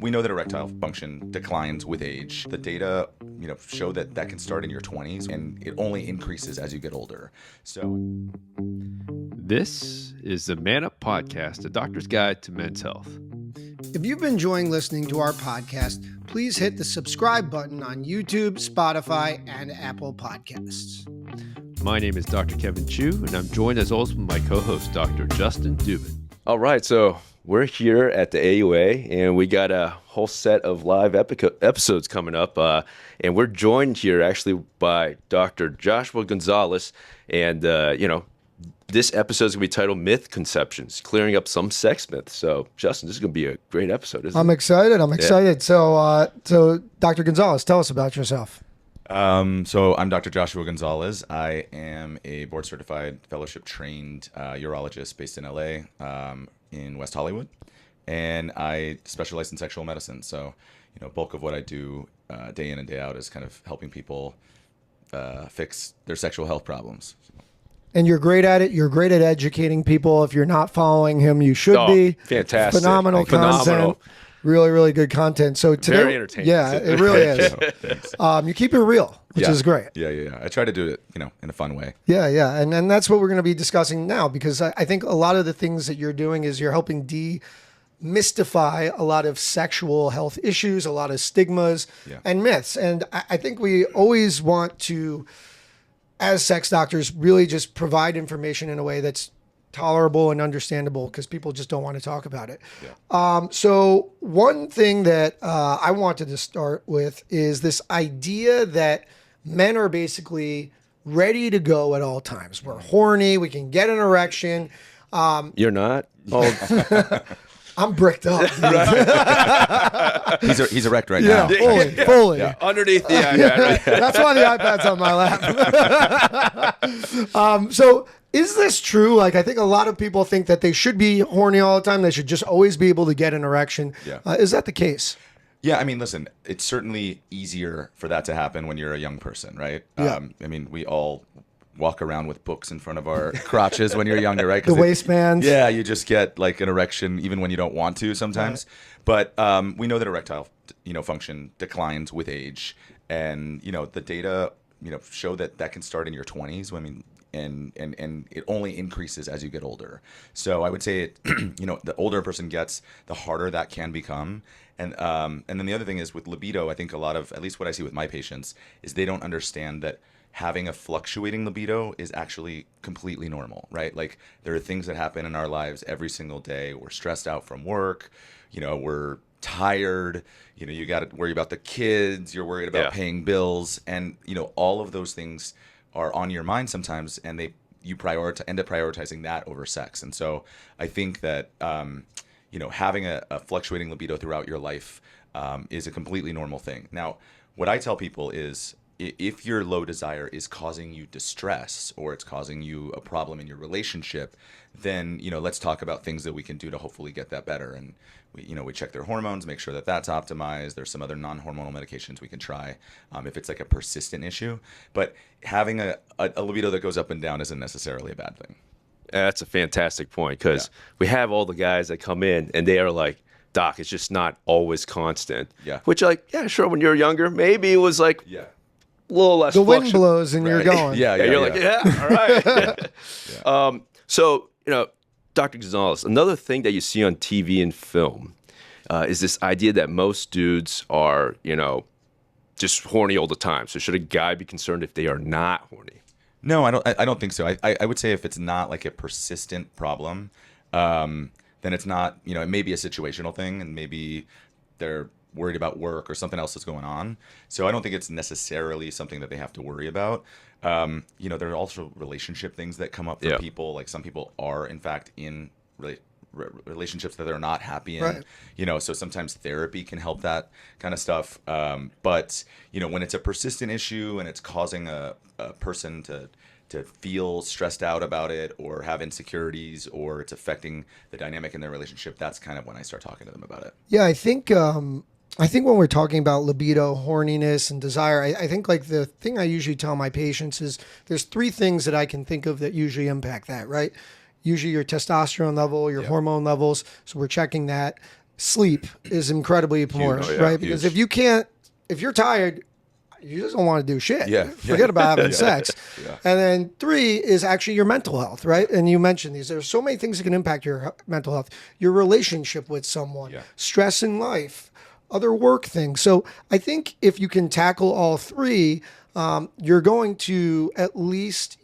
We know that erectile function declines with age. The data, show that can start in your 20s, and it only increases as you get older. So this is the Man Up Podcast, a doctor's guide to men's health. If you've been enjoying listening to our podcast, please hit the subscribe button on YouTube, Spotify, and Apple Podcasts. My name is Dr. Kevin Chu, and I'm joined as always with my co-host, Dr. Justin Dubin. All right, so we're here at the AUA, and we got a whole set of live episodes coming up, and we're joined here actually by Dr. Joshua Gonzales, and this episode is going to be titled Misconceptions, clearing up some sex myths. So, Justin, this is going to be a great episode, isn't it? I'm excited. Yeah. So Dr. Gonzales, tell us about yourself. So I'm Dr. Joshua Gonzalez. I am a board-certified, fellowship-trained urologist based in LA, in West Hollywood, and I specialize in sexual medicine. So, bulk of what I do day in and day out is kind of helping people fix their sexual health problems. And you're great at it. You're great at educating people. If you're not following him, you should be. Fantastic. Phenomenal content. Really, really good content. So today, very entertaining. Yeah, it really is. You keep it real, which is great. Yeah. I try to do it, in a fun way. Yeah. And that's what we're going to be discussing now, because I think a lot of the things that you're doing is you're helping demystify a lot of sexual health issues, a lot of stigmas and myths. And I think we always want to, as sex doctors, really just provide information in a way that's tolerable and understandable, because people just don't want to talk about it. Yeah. So one thing that I wanted to start with is this idea that men are basically ready to go at all times. We're horny. We can get an erection. You're not? Oh, I'm bricked up. He's erect right now. Fully. Yeah. Underneath the iPad. That's why the iPad's on my lap. So is this true? Like, I think a lot of people think that they should be horny all the time. They should just always be able to get an erection. Yeah. Is that the case? Yeah, I mean, listen, it's certainly easier for that to happen when you're a young person, right? Yeah. We all walk around with books in front of our crotches when you're younger, right? The waistbands. Yeah, you just get like an erection even when you don't want to sometimes. Right. But we know that erectile, function declines with age, and the data, show that can start in your 20s. And it only increases as you get older. So I would say it, the older a person gets, the harder that can become. And then the other thing is with libido, I think a lot of, at least what I see with my patients, is they don't understand that having a fluctuating libido is actually completely normal, right? Like, there are things that happen in our lives every single day. We're stressed out from work, we're tired, you got to worry about the kids, you're worried about paying bills, and all of those things are on your mind sometimes, and you end up prioritizing that over sex. And so I think that having a fluctuating libido throughout your life is a completely normal thing. Now, what I tell people is, if your low desire is causing you distress, or it's causing you a problem in your relationship, then let's talk about things that we can do to hopefully get that better. And we check their hormones, make sure that that's optimized. There's some other non-hormonal medications we can try if it's like a persistent issue. But having a libido that goes up and down isn't necessarily a bad thing. That's a fantastic point, because we have all the guys that come in and they are like, Doc, it's just not always constant. Yeah. Which, sure, when you're younger, maybe it was like a little less. The wind blows and you're going. You're like, all right. So, Dr. Gonzalez, another thing that you see on TV and film is this idea that most dudes are, just horny all the time. So should a guy be concerned if they are not horny? No, I don't think so. I would say if it's not like a persistent problem, then it's not, it may be a situational thing, and maybe they're worried about work or something else that's going on. So I don't think it's necessarily something that they have to worry about. There are also relationship things that come up for people. Like, some people are in fact in relationships that they're not happy in. Right. So sometimes therapy can help that kind of stuff. But when it's a persistent issue and it's causing a person to feel stressed out about it, or have insecurities, or it's affecting the dynamic in their relationship, that's kind of when I start talking to them about it. Yeah, I think when we're talking about libido, horniness, and desire, I think like the thing I usually tell my patients is there's three things that I can think of that usually impact that, right? Usually your testosterone level, your hormone levels. So we're checking that. sleep is incredibly important, Oh, yeah, right? Because huge. if you're tired, you just don't want to do shit. Yeah. Forget about having sex. Yeah. And then 3 is actually your mental health, right? And you mentioned these. There's so many things that can impact your mental health, your relationship with someone, Yeah. stress in life, other work things. So I think if you can tackle all 3, you're going to at least,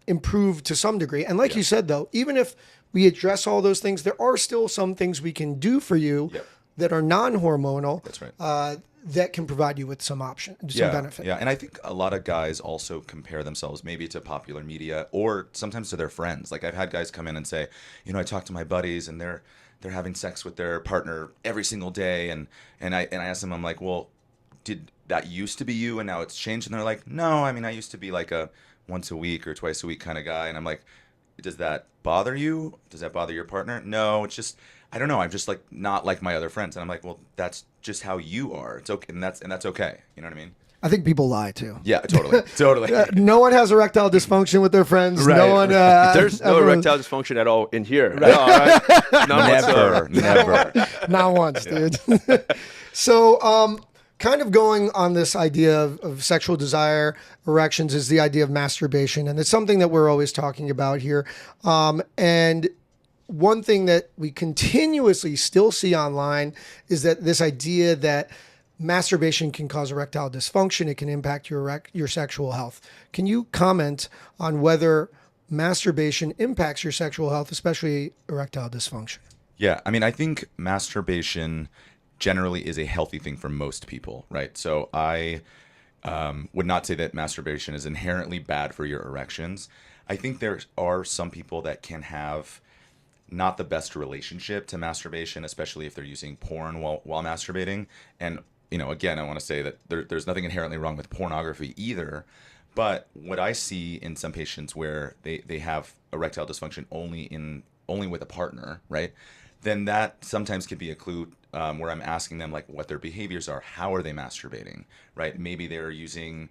improve to some degree. And like you said, though, even if we address all those things, there are still some things we can do for you Yep. that are non-hormonal. That's right. That can provide you with some benefit. Yeah, and I think a lot of guys also compare themselves maybe to popular media or sometimes to their friends. Like I've had guys come in and say, I talk to my buddies and they're having sex with their partner every single day, and I ask them, I'm like, well, did that used to be you and now it's changed? And they're like, no, I mean, I used to be like a once a week or twice a week kind of guy. And I'm like, does that bother you? Does that bother your partner? No, it's just, I don't know. I'm just like not like my other friends. And I'm like, well, that's just how you are. It's okay. And that's okay. You know what I mean? I think people lie too. Yeah, totally. Totally. No one has erectile dysfunction with their friends. Right. No one. There's no erectile dysfunction at all in here. Right. No, right? None whatsoever. Never. Not once, dude. So, kind of going on this idea of sexual desire, erections is the idea of masturbation. And it's something that we're always talking about here. And one thing that we continuously still see online is that this idea that masturbation can cause erectile dysfunction. It can impact your sexual health. Can you comment on whether masturbation impacts your sexual health, especially erectile dysfunction? Yeah, I mean, I think masturbation generally is a healthy thing for most people, right? So I would not say that masturbation is inherently bad for your erections. I think there are some people that can have not the best relationship to masturbation, especially if they're using porn while masturbating. And, again, I want to say that there's nothing inherently wrong with pornography either. But what I see in some patients where they have erectile dysfunction only with a partner, right? Then that sometimes can be a clue where I'm asking them like what their behaviors are. How are they masturbating, right? Maybe they're using,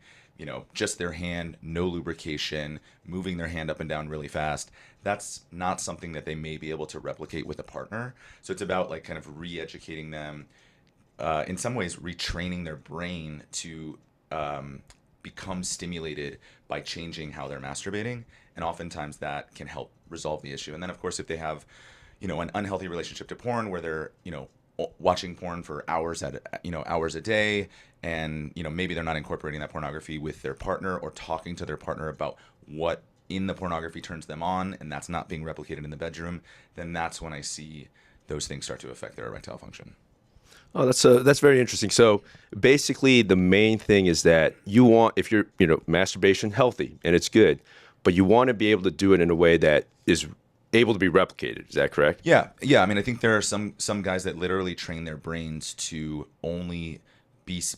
just their hand, no lubrication, moving their hand up and down really fast. That's not something that they may be able to replicate with a partner. So it's about like kind of re-educating them, in some ways retraining their brain to become stimulated by changing how they're masturbating. And oftentimes that can help resolve the issue. And then of course, if they have, an unhealthy relationship to porn where they're, watching porn for hours a day, and maybe they're not incorporating that pornography with their partner or talking to their partner about what in the pornography turns them on, and that's not being replicated in the bedroom, then that's when I see those things start to affect their erectile function. Oh, that's very interesting. So basically, the main thing is that you want, if you're masturbation healthy and it's good, but you want to be able to do it in a way that is able to be replicated. Is that correct? Yeah. I mean, I think there are some guys that literally train their brains to only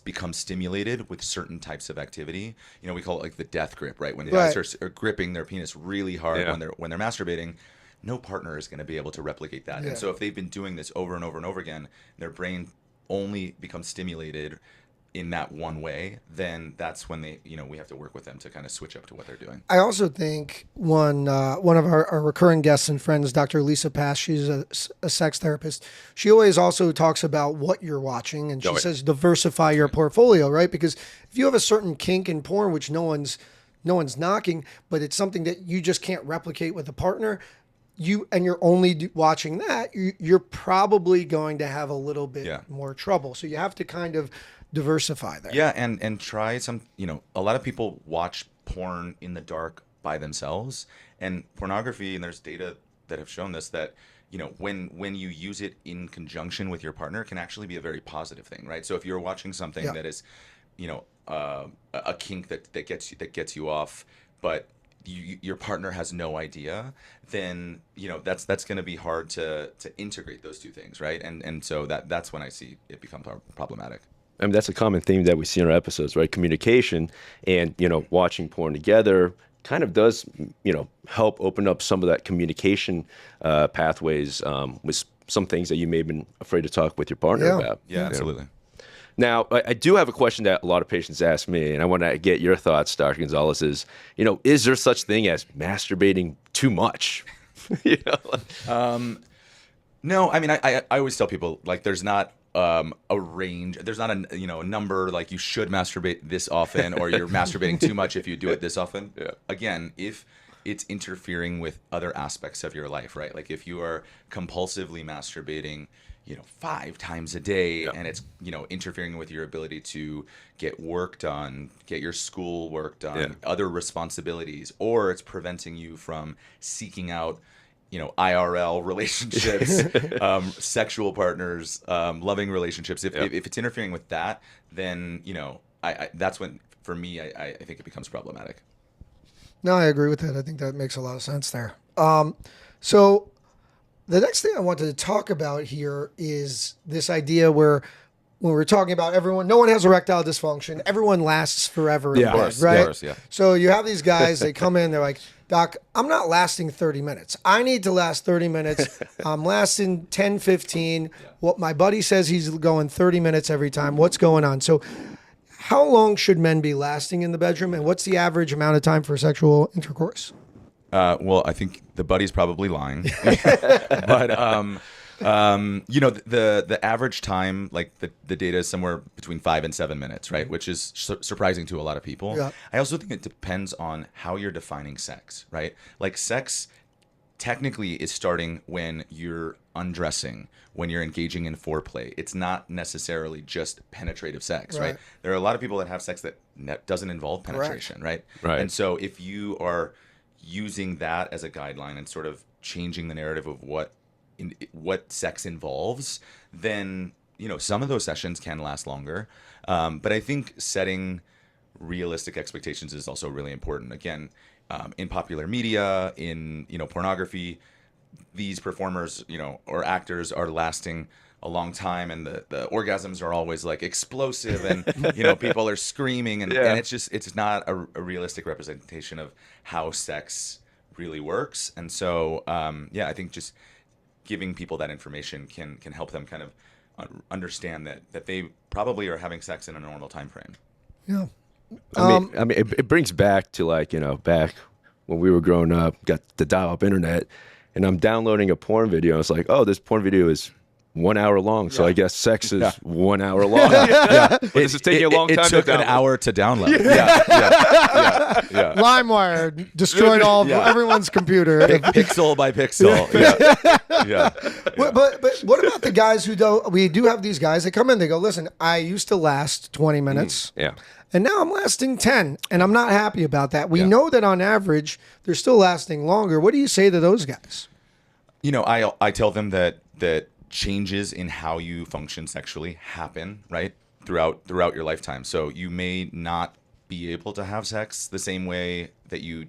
become stimulated with certain types of activity. We call it like the death grip, right? When guys are gripping their penis really hard when they're masturbating, no partner is going to be able to replicate that. Yeah. And so if they've been doing this over and over and over again, their brain only becomes stimulated in that one way, then that's when they, we have to work with them to kind of switch up to what they're doing. I also think one of our recurring guests and friends, Dr. Lisa Pass, she's a sex therapist. She always also talks about what you're watching, and she says diversify your portfolio, right? Because if you have a certain kink in porn, which no one's knocking, but it's something that you just can't replicate with a partner, you're only watching that, you're probably going to have a little bit more trouble. So you have to kind of diversify there. Yeah, and try some, a lot of people watch porn in the dark by themselves, and pornography, and there's data that have shown this, that when you use it in conjunction with your partner, can actually be a very positive thing, right? So if you're watching something that is a kink that gets you off, but your partner has no idea, then that's going to be hard to integrate those two things, right? And so that's when I see it become problematic. I mean, that's a common theme that we see in our episodes, right? Communication and, watching porn together kind of does, help open up some of that communication pathways with some things that you may have been afraid to talk with your partner about. Yeah, absolutely. Now, I do have a question that a lot of patients ask me, and I want to get your thoughts, Dr. Gonzalez, is there such thing as masturbating too much? No, I mean, I always tell people, like, there's not a range. There's not a number, like you should masturbate this often, or you're masturbating too much if you do it this often. Yeah. Again, if it's interfering with other aspects of your life, right? Like if you are compulsively masturbating, 5 times a day, and it's, interfering with your ability to get work done, get your school work done, other responsibilities, or it's preventing you from seeking out, IRL relationships, sexual partners, loving relationships. If it's interfering with that, then, I that's when, for me, I think it becomes problematic. No, I agree with that. I think that makes a lot of sense there. So the next thing I wanted to talk about here is this idea where when we're talking about everyone, no one has erectile dysfunction. Everyone lasts forever in bed, right? Of course, yeah. So you have these guys, they come in, they're like, Doc, I'm not lasting 30 minutes. I need to last 30 minutes. I'm lasting 10, 15. What my buddy says he's going 30 minutes every time. What's going on? So how long should men be lasting in the bedroom, and what's the average amount of time for sexual intercourse? Well, I think the buddy's probably lying, but the average time, like the data is somewhere between 5 and 7 minutes, right? Which is surprising to a lot of people. Yeah. I also think it depends on how you're defining sex, right? Like sex technically is starting when you're undressing, when you're engaging in foreplay. It's not necessarily just penetrative sex, right? There are a lot of people that have sex that doesn't involve penetration, right? And so if you are using that as a guideline and sort of changing the narrative of what sex involves, then some of those sessions can last longer. But I think setting realistic expectations is also really important. Again, in popular media, in pornography, these performers, or actors are lasting a long time, and the orgasms are always like explosive, and people are screaming, and it's not a realistic representation of how sex really works. And so I think just giving people that information can help them kind of understand that they probably are having sex in a normal time frame. Yeah. I mean, it brings back to back when we were growing up, got the dial-up internet, and I'm downloading a porn video. It's like, oh, this porn video is 1 hour long, so I guess sex is 1 hour long. This is taking a long time. It took an hour to download. LimeWire destroyed everyone's computer, pixel by pixel. But what about the guys who don't? We do have these guys that come in. They go, listen, I used to last 20 minutes. And now I'm lasting 10, and I'm not happy about that. We know that on average, they're still lasting longer. What do you say to those guys? I tell them that changes in how you function sexually happen, right, throughout your lifetime. So you may not be able to have sex the same way that you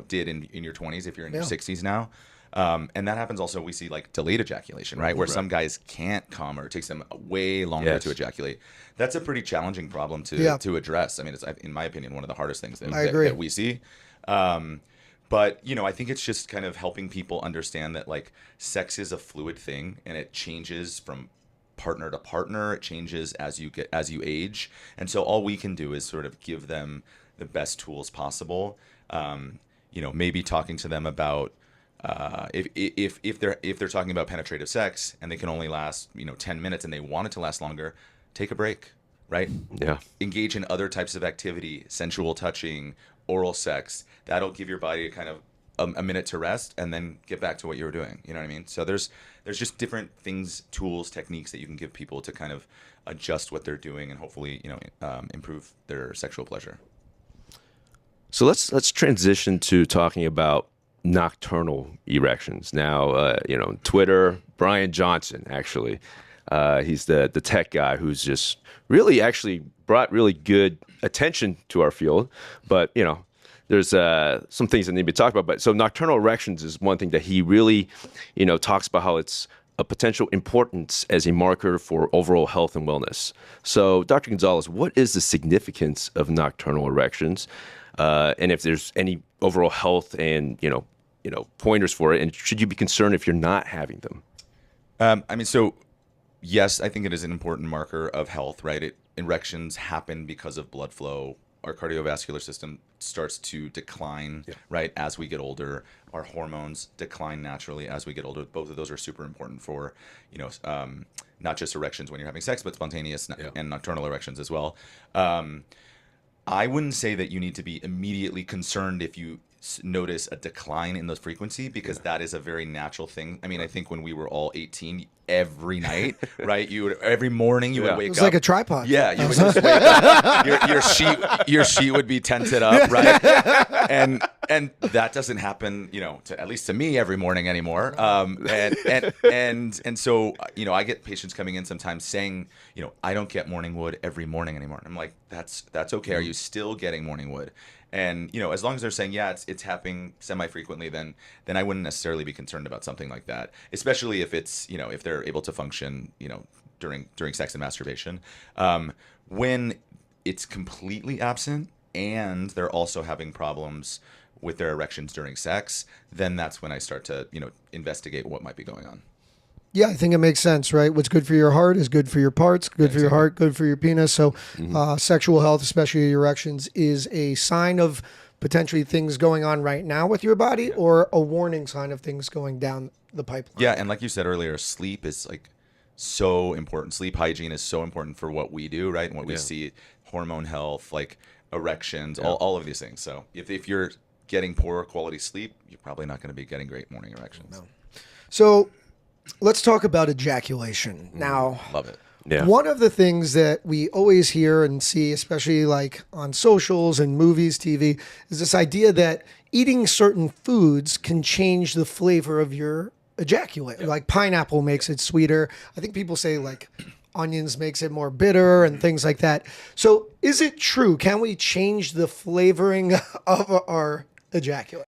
did in your 20s if you're in your 60s now. And that happens also, we see like delayed ejaculation, right? Where some guys can't come, or it takes them way longer to ejaculate. That's a pretty challenging problem to address. I mean, it's, in my opinion, one of the hardest things that we see. But, I think it's just kind of helping people understand that like sex is a fluid thing, and it changes from partner to partner. It changes as you age. And so all we can do is sort of give them the best tools possible. Maybe talking to them about if they're talking about penetrative sex and they can only last 10 minutes and they want it to last longer, take a break, right? Engage in other types of activity, sensual touching, oral sex. That'll give your body kind of a minute to rest, and then get back to what you were doing. You know what I mean? So there's just different things, tools, techniques that you can give people to kind of adjust what they're doing and hopefully improve their sexual pleasure. So let's transition to talking about nocturnal erections. Now, Twitter, Brian Johnson, actually, he's the tech guy who's just really actually brought really good attention to our field. But, there's some things that need to be talked about. But so nocturnal erections is one thing that he really, talks about how it's a potential importance as a marker for overall health and wellness. So, Dr. Gonzalez, what is the significance of nocturnal erections? And if there's any overall health and, pointers for it, and should you be concerned if you're not having them? So yes, I think it is an important marker of health, right? Erections happen because of blood flow our cardiovascular system starts to decline, right, as we get older. Our hormones decline naturally as we get older. Both of those are super important for, not just erections when you're having sex, but spontaneous and nocturnal erections as well. I wouldn't say that you need to be immediately concerned if you notice a decline in the frequency, because that is a very natural thing. I mean, I think when we were all 18, every night, right? Every morning you would wake up. It was like a tripod. Yeah, you would just wake up. Your sheet would be tented up, right? And that doesn't happen, at least to me every morning anymore. And so, I get patients coming in sometimes saying, I don't get morning wood every morning anymore. And I'm like, that's okay. Are you still getting morning wood? And as long as they're saying it's happening semi-frequently, then I wouldn't necessarily be concerned about something like that. Especially if it's if they're able to function during sex and masturbation. When it's completely absent and they're also having problems with their erections during sex, then that's when I start to investigate what might be going on. Yeah, I think it makes sense, right? What's good for your heart is good for your parts, good for your heart, good for your penis. So sexual health, especially your erections, is a sign of potentially things going on right now with your body or a warning sign of things going down the pipeline. Yeah, and like you said earlier, sleep is so important. Sleep hygiene is so important for what we do, right? And what we see, hormone health, like erections, all of these things. So if you're getting poor quality sleep, you're probably not going to be getting great morning erections. No. So let's talk about ejaculation. Now, love it. Yeah. One of the things that we always hear and see, especially like on socials and movies, TV, is this idea that eating certain foods can change the flavor of your ejaculate. Yep. Like pineapple makes it sweeter. I think people say like onions makes it more bitter and things like that. So is it true? Can we change the flavoring of our ejaculate?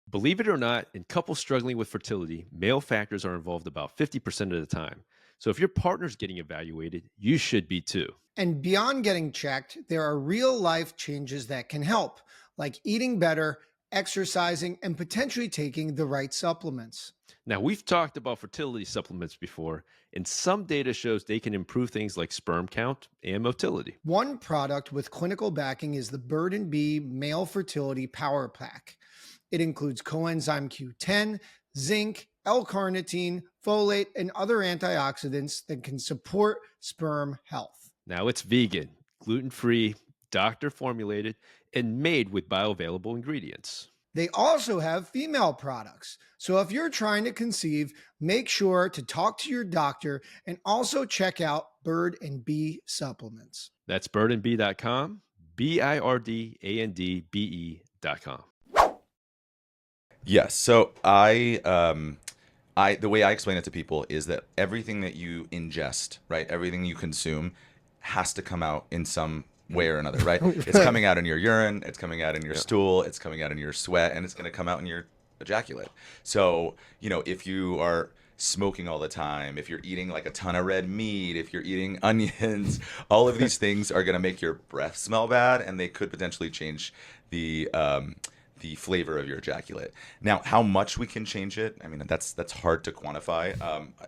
Believe it or not, in couples struggling with fertility, male factors are involved about 50% of the time. So if your partner's getting evaluated, you should be too. And beyond getting checked, there are real life changes that can help, like eating better, exercising, and potentially taking the right supplements. Now, we've talked about fertility supplements before, and some data shows they can improve things like sperm count and motility. One product with clinical backing is the Bird & Bee Male Fertility Power Pack. It includes coenzyme Q10, zinc, L-carnitine, folate, and other antioxidants that can support sperm health. Now, it's vegan, gluten-free, doctor formulated, and made with bioavailable ingredients. They also have female products. So if you're trying to conceive, make sure to talk to your doctor and also check out Bird & Bee supplements. That's birdandbee.com, birdandbe.com. Yes. So the way I explain it to people is that everything that you ingest, right, everything you consume has to come out in some way or another, right? It's coming out in your urine, it's coming out in your stool, it's coming out in your sweat, and it's going to come out in your ejaculate. So, if you are smoking all the time, if you're eating like a ton of red meat, if you're eating onions, all of these things are going to make your breath smell bad, and they could potentially change the flavor of your ejaculate. Now, how much we can change it, I mean, that's hard to quantify.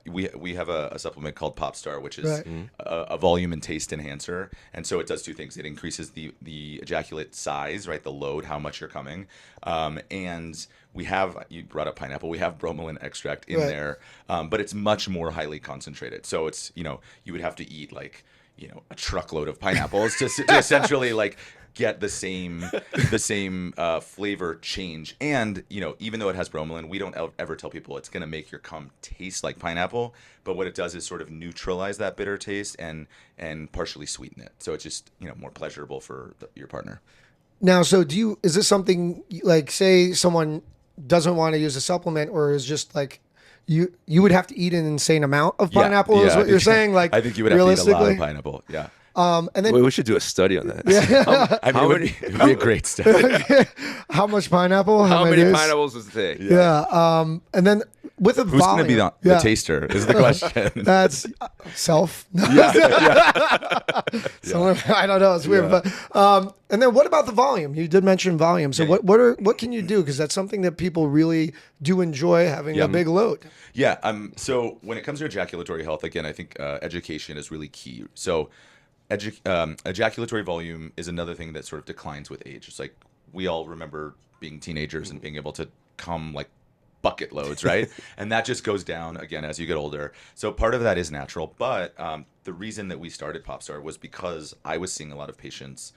We have a supplement called Popstar, which is a volume and taste enhancer. And so it does two things. It increases the ejaculate size, right, the load, how much you're coming. And we have, you brought up pineapple, we have bromelain extract in there, but it's much more highly concentrated. So it's, you would have to eat like, a truckload of pineapples to essentially like get the same flavor change. And even though it has bromelain, we don't ever tell people it's going to make your cum taste like pineapple, but what it does is sort of neutralize that bitter taste and partially sweeten it, so it's just more pleasurable for your partner. Now, so is this something like, say someone doesn't want to use a supplement, or is just like you would have to eat an insane amount of pineapple is what you're saying? Like, I think you would have to eat a lot of pineapple. Yeah. And then we should do a study on that. Yeah. It would be a great study. How much pineapple? How many pineapples was the thing? Yeah. And then with a who's going to be the taster is the question. That's self. Yeah. I don't know. It's weird. But and then what about the volume? You did mention volume. So what can you do? Because that's something that people really do enjoy, having a big load. Yeah. So when it comes to ejaculatory health, again, I think education is really key. So ejaculatory volume is another thing that sort of declines with age. It's like we all remember being teenagers and being able to come like bucket loads, right? And that just goes down again as you get older. So part of that is natural, but the reason that we started Popstar was because I was seeing a lot of patients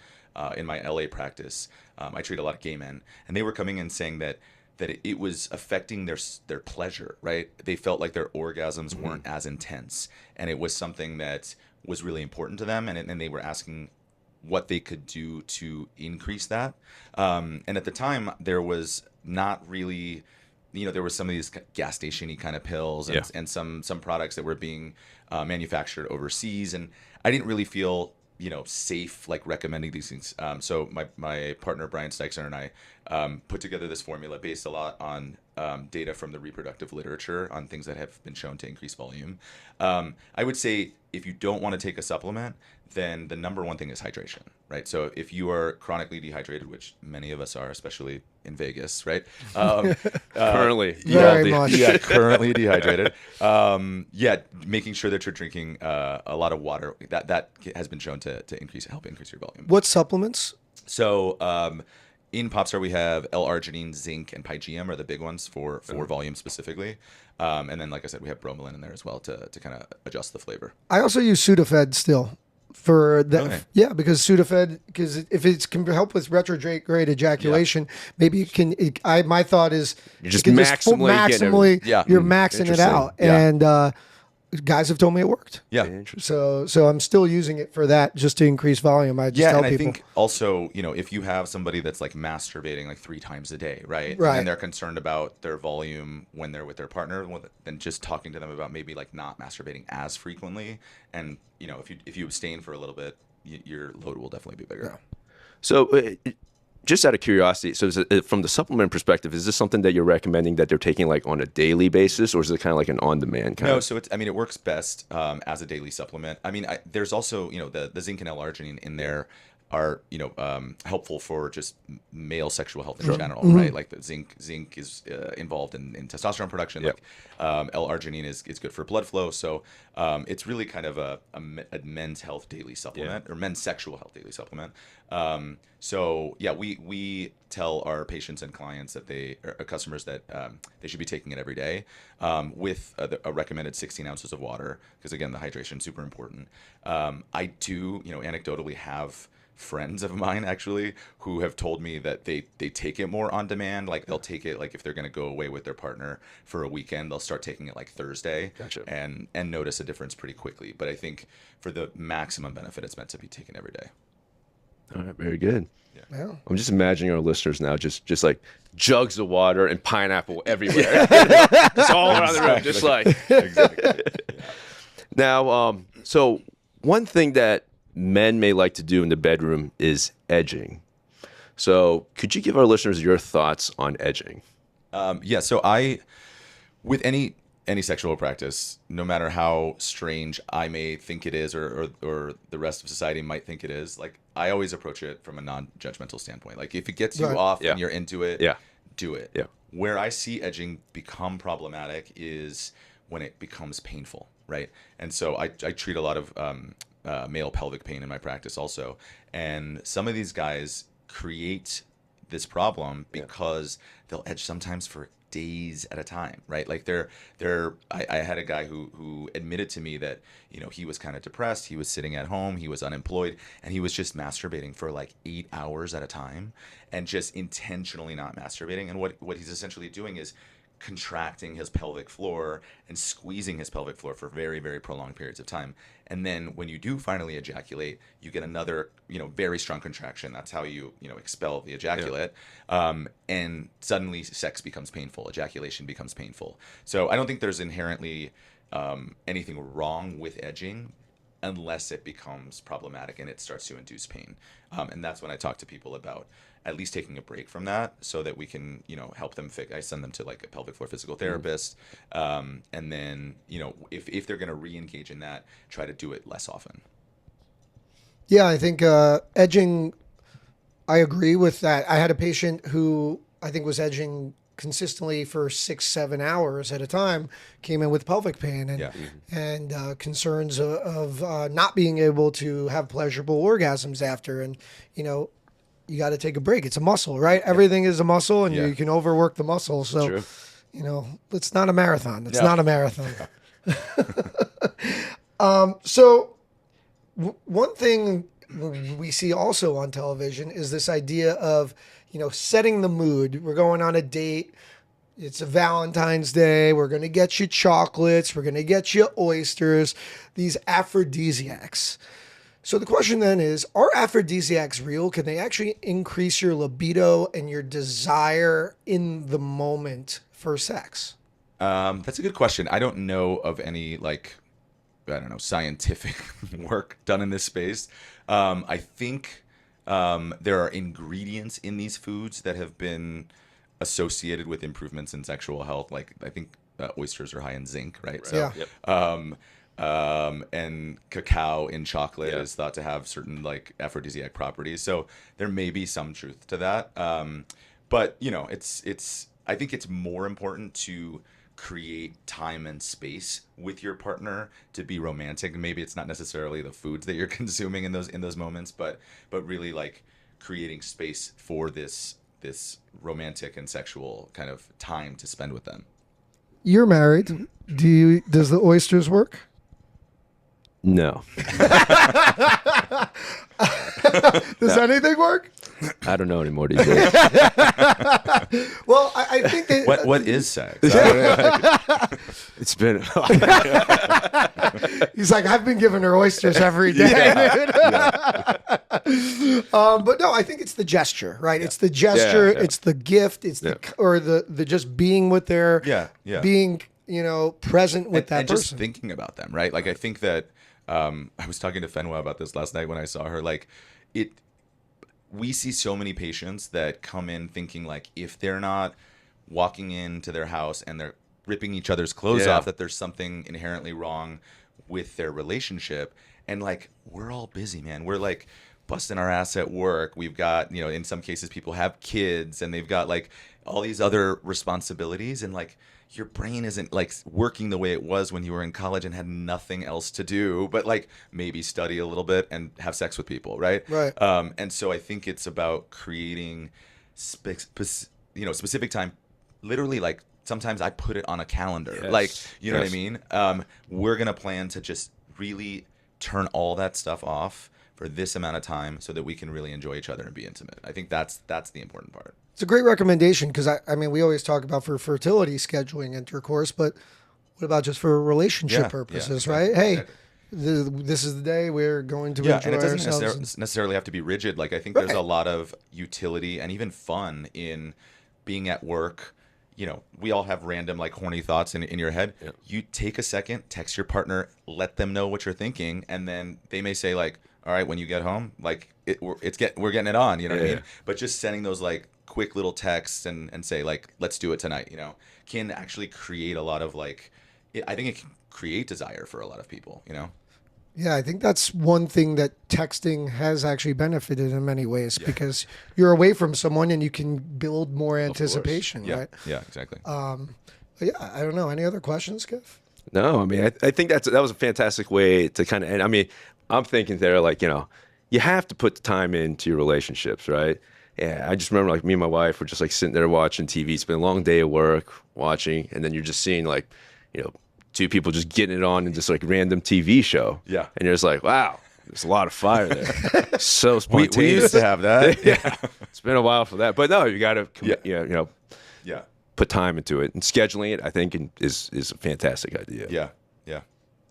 in my LA practice. I treat a lot of gay men, and they were coming in saying that it was affecting their pleasure, right? They felt like their orgasms weren't as intense, and it was something that was really important to them, and they were asking what they could do to increase that. And at the time, there was not really, there was some of these gas station-y kind of pills and some products that were being manufactured overseas, and I didn't really feel safe like recommending these things. So my partner Brian Steixer and I put together this formula based a lot on data from the reproductive literature on things that have been shown to increase volume. I would say if you don't want to take a supplement, then the number one thing is hydration, right? So if you are chronically dehydrated, which many of us are, especially in Vegas, right? Currently. Very much. Yeah, currently dehydrated. Making sure that you're drinking a lot of water, that has been shown to help increase your volume. What supplements? So in Popstar, we have L-arginine, zinc, and pygeum are the big ones for volume specifically. And then, like I said, we have bromelain in there as well to kind of adjust the flavor. I also use Sudafed still for that. Really? Yeah, because Sudafed, because if it can help with retrograde ejaculation, maybe it can. My thought is You're just it can maximally you're maxing it out, and guys have told me it worked. Yeah. So I'm still using it for that, just to increase volume. I just tell and people. I think also, if you have somebody that's like masturbating like 3 times a day, right? Right. And they're concerned about their volume when they're with their partner, then just talking to them about maybe like not masturbating as frequently. And, if you abstain for a little bit, your load will definitely be bigger. Yeah. So just out of curiosity, so from the supplement perspective, is this something that you're recommending that they're taking like on a daily basis, or is it kind of like an on-demand kind of? No, so it works best as a daily supplement. There's also, the zinc and L-arginine in there are, helpful for just male sexual health in general, right? Like the zinc is involved in testosterone production. Yep. Like L-arginine is good for blood flow. So it's really kind of a men's health daily supplement or men's sexual health daily supplement. We tell our patients and clients that customers that they should be taking it every day with a recommended 16 ounces of water, because again, the hydration is super important. I do, anecdotally have friends of mine actually who have told me that they take it more on demand. Like they'll take it, like if they're going to go away with their partner for a weekend, they'll start taking it like Thursday. Gotcha. and notice a difference pretty quickly. But I think for the maximum benefit, it's meant to be taken every day. All right, very good. Yeah. I'm just imagining our listeners now just like jugs of water and pineapple everywhere. Just all around the room, just like. Exactly. Now, so one thing that men may like to do in the bedroom is edging. So could you give our listeners your thoughts on edging? So with any sexual practice, no matter how strange I may think it is or the rest of society might think it is, like I always approach it from a non-judgmental standpoint. Like if it gets you off and you're into it, do it. Yeah. Where I see edging become problematic is when it becomes painful, right? And so I treat a lot of male pelvic pain in my practice also. And some of these guys create this problem because they'll edge sometimes for days at a time, right? Like I had a guy who admitted to me that, he was kind of depressed. He was sitting at home, he was unemployed, and he was just masturbating for like 8 hours at a time and just intentionally not masturbating. And what he's essentially doing is contracting his pelvic floor and squeezing his pelvic floor for very, very prolonged periods of time. And then when you do finally ejaculate, you get another, very strong contraction. That's how you expel the ejaculate. And suddenly sex becomes painful. Ejaculation becomes painful. So I don't think there's inherently anything wrong with edging unless it becomes problematic and it starts to induce pain. And that's when I talk to people about at least taking a break from that so that we can, help them fix. I send them to like a pelvic floor physical therapist. And then, if they're going to re-engage in that, try to do it less often. Yeah, I think edging, I agree with that. I had a patient who I think was edging consistently for 6-7 hours at a time came in with pelvic pain and concerns of not being able to have pleasurable orgasms after. And, you know, you got to take a break. It's a muscle, right? Everything is a muscle, and you can overwork the muscle. So, True. you know, it's not a marathon. It's not a marathon. One thing we see also on television is this idea of, you know, setting the mood. We're going on a date. It's a Valentine's Day. We're going to get you chocolates. We're going to get you oysters, these aphrodisiacs. So the question then is, are aphrodisiacs real? Can they actually increase your libido and your desire in the moment for sex? That's a good question. I don't know of any, like, I don't know, scientific work done in this space. I think there are ingredients in these foods that have been associated with improvements in sexual health. Like, I think oysters are high in zinc, right? So, and cacao in chocolate is thought to have certain, like, aphrodisiac properties. So there may be some truth to that. But, you know, I think it's more important to create time and space with your partner to be romantic. Maybe it's not necessarily the foods that you're consuming in those moments, but really, like, creating space for this romantic and sexual kind of time to spend with them. You're married. Does the oysters work? No. Does anything work? I don't know anymore these days. Well, I think that... What is sex? It's been... He's like, I've been giving her oysters every day. But no, I think it's the gesture, right? It's the gesture. It's the gift. It's the just being with their... Being, you know, present with that and person. Just thinking about them, right? Like, I think that... I was talking to Fenwa about this last night when I saw her. Like, we see so many patients that come in thinking, like, if they're not walking into their house and they're ripping each other's clothes off, that there's something inherently wrong with their relationship. And, like, we're all busy, man. We're, like, busting our ass at work. We've got, you know, in some cases people have kids and they've got, like, all these other responsibilities, and, like, your brain isn't, like, working the way it was when you were in college and had nothing else to do but, like, maybe study a little bit and have sex with people, right? Right. And so I think it's about creating specific time. Literally, like, sometimes I put it on a calendar. Like, you know what I mean? We're gonna plan to just really turn all that stuff off for this amount of time so that we can really enjoy each other and be intimate. I think that's the important part. It's a great recommendation because, I mean, we always talk about for fertility scheduling intercourse, but what about just for relationship purposes, right? Hey, this is the day we're going to enjoy and it doesn't ourselves. necessarily have to be rigid. Like, I think there's a lot of utility and even fun in being at work. You know, we all have random, like, horny thoughts in your head. Yeah. You take a second, text your partner, let them know what you're thinking, and then they may say, like, all right, when you get home, like, we're getting it on, you know what I mean? But just sending those, like, quick little texts and say, like, let's do it tonight, you know, can actually create a lot of, like, I think it can create desire for a lot of people, you know? Yeah, I think that's one thing that texting has actually benefited in many ways because you're away from someone and you can build more anticipation, right? Yeah, exactly. Yeah, I don't know. Any other questions, Kev? No, I mean, I think that was a fantastic way to kind of end. I mean, I'm thinking there, like, you know, you have to put the time into your relationships, right? Yeah, I just remember, like, me and my wife were just, like, sitting there watching TV. It's been a long day of work, watching, and then you're just seeing, like, you know, two people just getting it on in just, like, random TV show. Yeah. And you're just like, wow, there's a lot of fire there. So spontaneous. We used to have that. It's been a while for that. But no, you got to, you know, put time into it. And scheduling it, I think, is a fantastic idea. Yeah.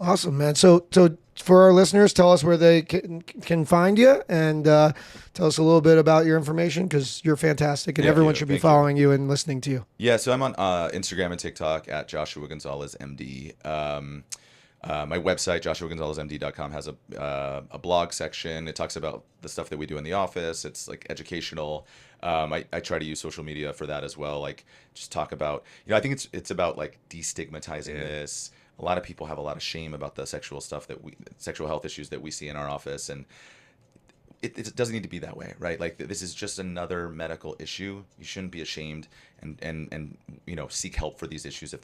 Awesome, man. So for our listeners, tell us where they can find you and tell us a little bit about your information because you're fantastic and everyone should be following you and listening to you. Yeah, so I'm on Instagram and TikTok at Joshua Gonzales MD. My website, joshuagonzalesmd.com, has a blog section. It talks about the stuff that we do in the office. It's, like, educational. I try to use social media for that as well. Like, just talk about, you know, I think it's about, like, destigmatizing this. A lot of people have a lot of shame about the sexual stuff sexual health issues that we see in our office. And it doesn't need to be that way, right? Like this is just another medical issue. You shouldn't be ashamed and seek help for these issues if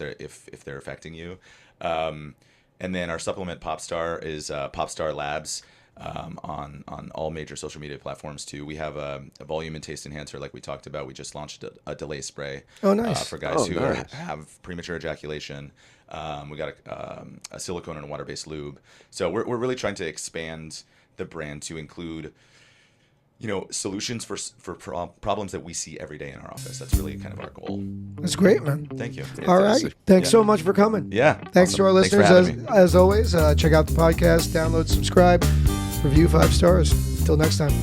they're affecting you. And then our supplement Popstar is Popstar Labs. On all major social media platforms too. We have a volume and taste enhancer, like we talked about. We just launched a delay spray. Oh, nice. For guys who have premature ejaculation. We got a silicone and a water-based lube. So we're really trying to expand the brand to include, solutions for problems that we see every day in our office. That's really kind of our goal. That's great, man. Thank you. All right. Thanks so much for coming. Yeah. Thanks to our listeners. As always, check out the podcast, download, subscribe, review 5 stars. Until next time.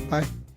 Bye.